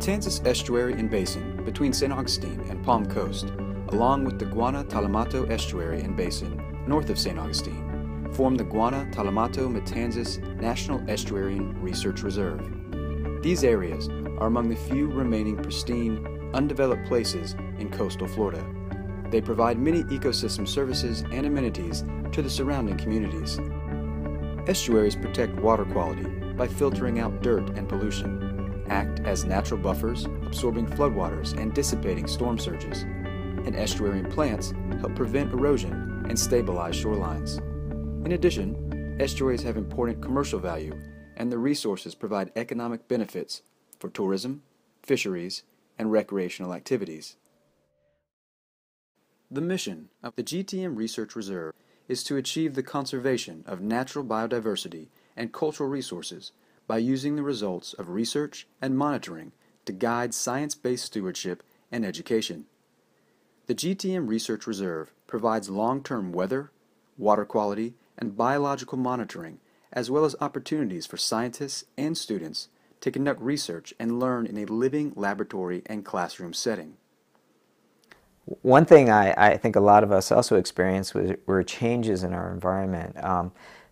Matanzas Estuary and Basin between St. Augustine and Palm Coast, along with the Guana Tolomato Estuary and Basin north of St. Augustine, form the Guana Tolomato Matanzas National Estuarine Research Reserve. These areas are among the few remaining pristine, undeveloped places in coastal Florida. They provide many ecosystem services and amenities to the surrounding communities. Estuaries protect water quality by filtering out dirt and pollution, act as natural buffers, absorbing floodwaters and dissipating storm surges, and estuarine plants help prevent erosion and stabilize shorelines. In addition, estuaries have important commercial value, and the resources provide economic benefits for tourism, fisheries, and recreational activities. The mission of the GTM Research Reserve is to achieve the conservation of natural biodiversity and cultural resources by using the results of research and monitoring to guide science-based stewardship and education. The GTM Research Reserve provides long-term weather, water quality, and biological monitoring, as well as opportunities for scientists and students to conduct research and learn in a living laboratory and classroom setting. One thing I think a lot of us also experienced were changes in our environment.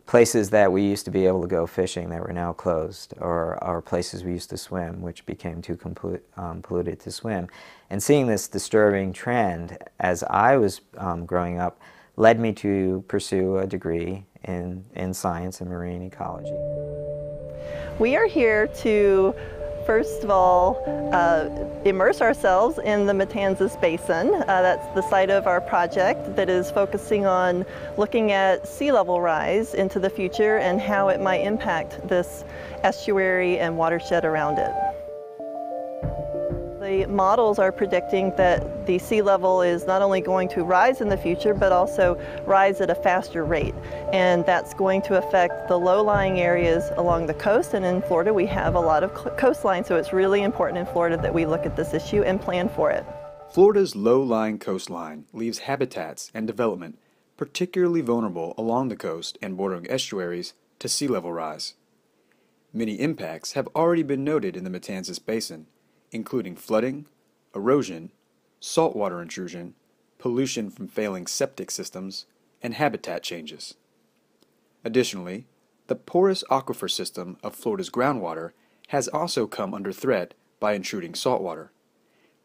Places that we used to be able to go fishing that were now closed, or places we used to swim which became too polluted to swim. And seeing this disturbing trend as I was growing up led me to pursue a degree in science and marine ecology. We are here to, first of all, immerse ourselves in the Matanzas Basin. That's the site of our project that is focusing on looking at sea level rise into the future and how it might impact this estuary and watershed around it. The models are predicting that the sea level is not only going to rise in the future, but also rise at a faster rate. And that's going to affect the low-lying areas along the coast. And in Florida, we have a lot of coastline, so it's really important in Florida that we look at this issue and plan for it. Florida's low-lying coastline leaves habitats and development particularly vulnerable along the coast and bordering estuaries to sea level rise. Many impacts have already been noted in the Matanzas Basin, including flooding, erosion, saltwater intrusion, pollution from failing septic systems, and habitat changes. Additionally, the porous aquifer system of Florida's groundwater has also come under threat by intruding saltwater.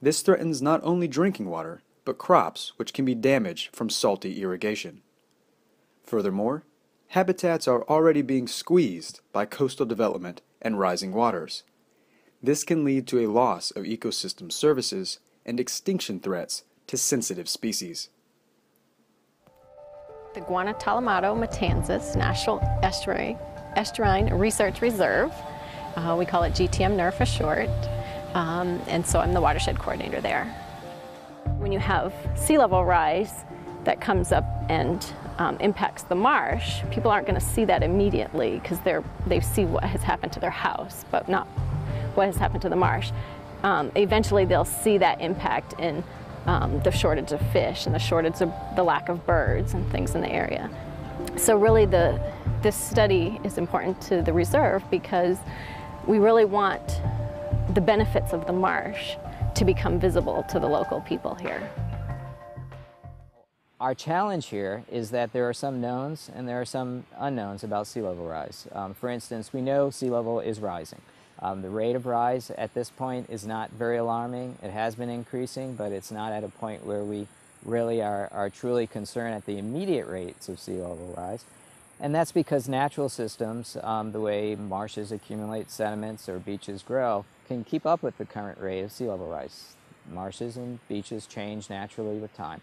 This threatens not only drinking water, but crops which can be damaged from salty irrigation. Furthermore, habitats are already being squeezed by coastal development and rising waters. This can lead to a loss of ecosystem services and extinction threats to sensitive species. The Guana Tolomato Matanzas National Estuarine Research Reserve. We call it GTM NERR for short, and so I'm the watershed coordinator there. When you have sea level rise that comes up and impacts the marsh, people aren't going to see that immediately because they see what has happened to their house, but not what has happened to the marsh. Eventually they'll see that impact in the shortage of fish and the lack of birds and things in the area. So really this study is important to the reserve because we really want the benefits of the marsh to become visible to the local people here. Our challenge here is that there are some knowns and there are some unknowns about sea level rise. For instance, we know sea level is rising. The rate of rise at this point is not very alarming. It has been increasing, but it's not at a point where we really are truly concerned at the immediate rates of sea level rise. And that's because natural systems, the way marshes accumulate sediments or beaches grow, can keep up with the current rate of sea level rise. Marshes and beaches change naturally with time.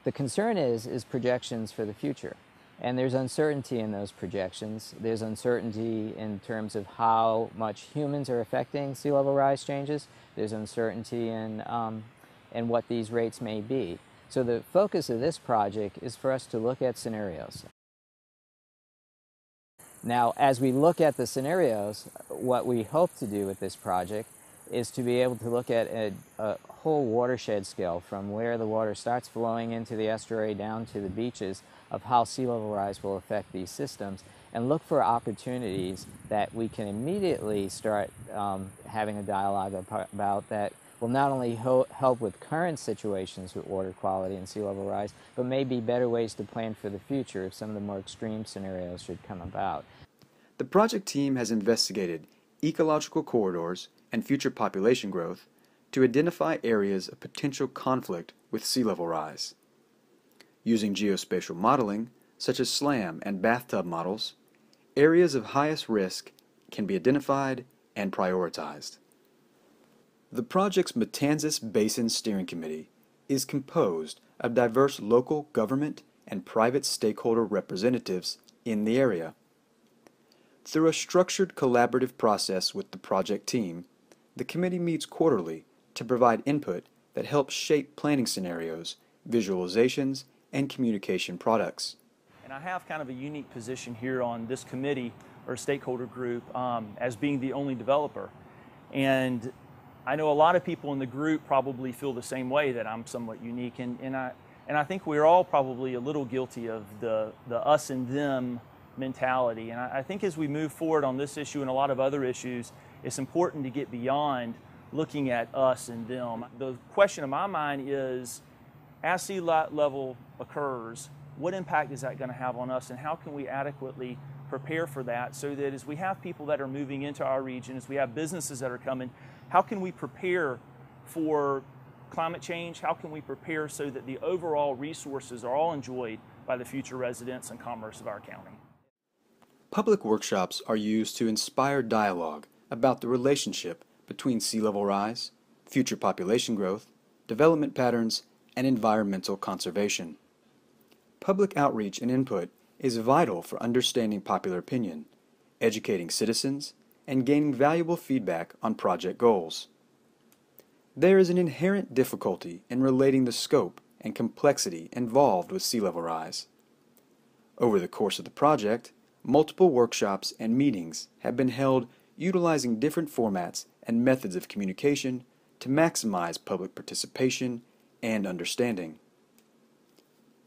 The concern is projections for the future. And there's uncertainty in those projections. There's uncertainty in terms of how much humans are affecting sea level rise changes. There's uncertainty in what these rates may be. So the focus of this project is for us to look at scenarios. Now, as we look at the scenarios, what we hope to do with this project is to be able to look at a whole watershed scale from where the water starts flowing into the estuary down to the beaches of how sea level rise will affect these systems, and look for opportunities that we can immediately start having a dialogue about that will not only help with current situations with water quality and sea level rise, but may be better ways to plan for the future if some of the more extreme scenarios should come about. The project team has investigated ecological corridors and future population growth to identify areas of potential conflict with sea level rise. Using geospatial modeling, such as SLAM and bathtub models, areas of highest risk can be identified and prioritized. The project's Matanzas Basin Steering Committee is composed of diverse local government and private stakeholder representatives in the area. Through a structured collaborative process with the project team, the committee meets quarterly to provide input that helps shape planning scenarios, visualizations, and communication products. And I have kind of a unique position here on this committee or stakeholder group as being the only developer. And I know a lot of people in the group probably feel the same way, that I'm somewhat unique, and I think we're all probably a little guilty of the us and them mentality. And I think as we move forward on this issue and a lot of other issues, it's important to get beyond looking at us and them. The question in my mind is, as sea level occurs, what impact is that going to have on us, and how can we adequately prepare for that, so that as we have people that are moving into our region, as we have businesses that are coming, how can we prepare for climate change? How can we prepare so that the overall resources are all enjoyed by the future residents and commerce of our county? Public workshops are used to inspire dialogue about the relationship between sea level rise, future population growth, development patterns, and environmental conservation. Public outreach and input is vital for understanding popular opinion, educating citizens, and gaining valuable feedback on project goals. There is an inherent difficulty in relating the scope and complexity involved with sea level rise. Over the course of the project, multiple workshops and meetings have been held utilizing different formats and methods of communication to maximize public participation and understanding.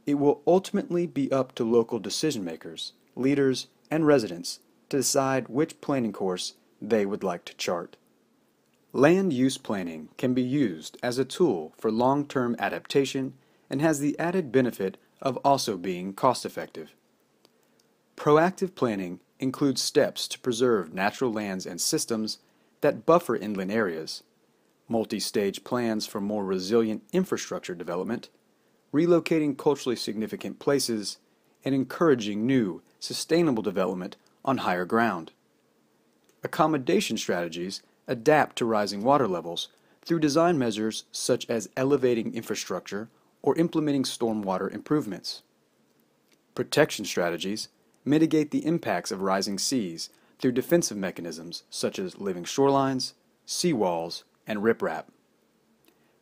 It will ultimately be up to local decision makers, leaders, and residents to decide which planning course they would like to chart. Land use planning can be used as a tool for long-term adaptation and has the added benefit of also being cost-effective. Proactive planning includes steps to preserve natural lands and systems that buffer inland areas, multi-stage plans for more resilient infrastructure development, relocating culturally significant places, and encouraging new, sustainable development on higher ground. Accommodation strategies adapt to rising water levels through design measures such as elevating infrastructure or implementing stormwater improvements. Protection strategies mitigate the impacts of rising seas through defensive mechanisms such as living shorelines, seawalls, and riprap.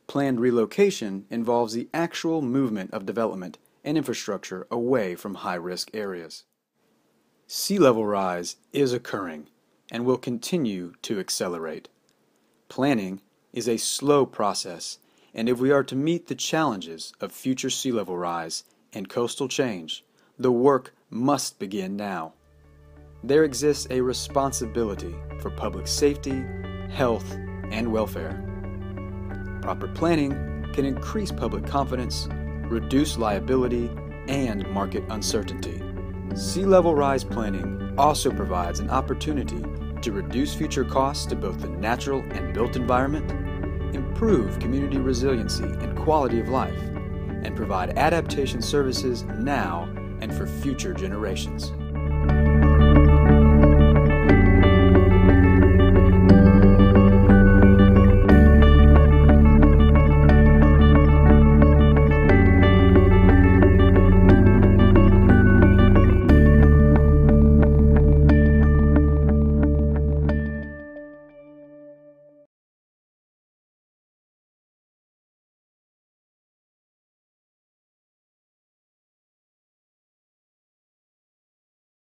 Planned relocation involves the actual movement of development and infrastructure away from high-risk areas. Sea level rise is occurring and will continue to accelerate. Planning is a slow process, and if we are to meet the challenges of future sea level rise and coastal change, the work must begin now. There exists a responsibility for public safety, health, and welfare. Proper planning can increase public confidence, reduce liability, and market uncertainty. Sea level rise planning also provides an opportunity to reduce future costs to both the natural and built environment, improve community resiliency and quality of life, and provide adaptation services now and for future generations.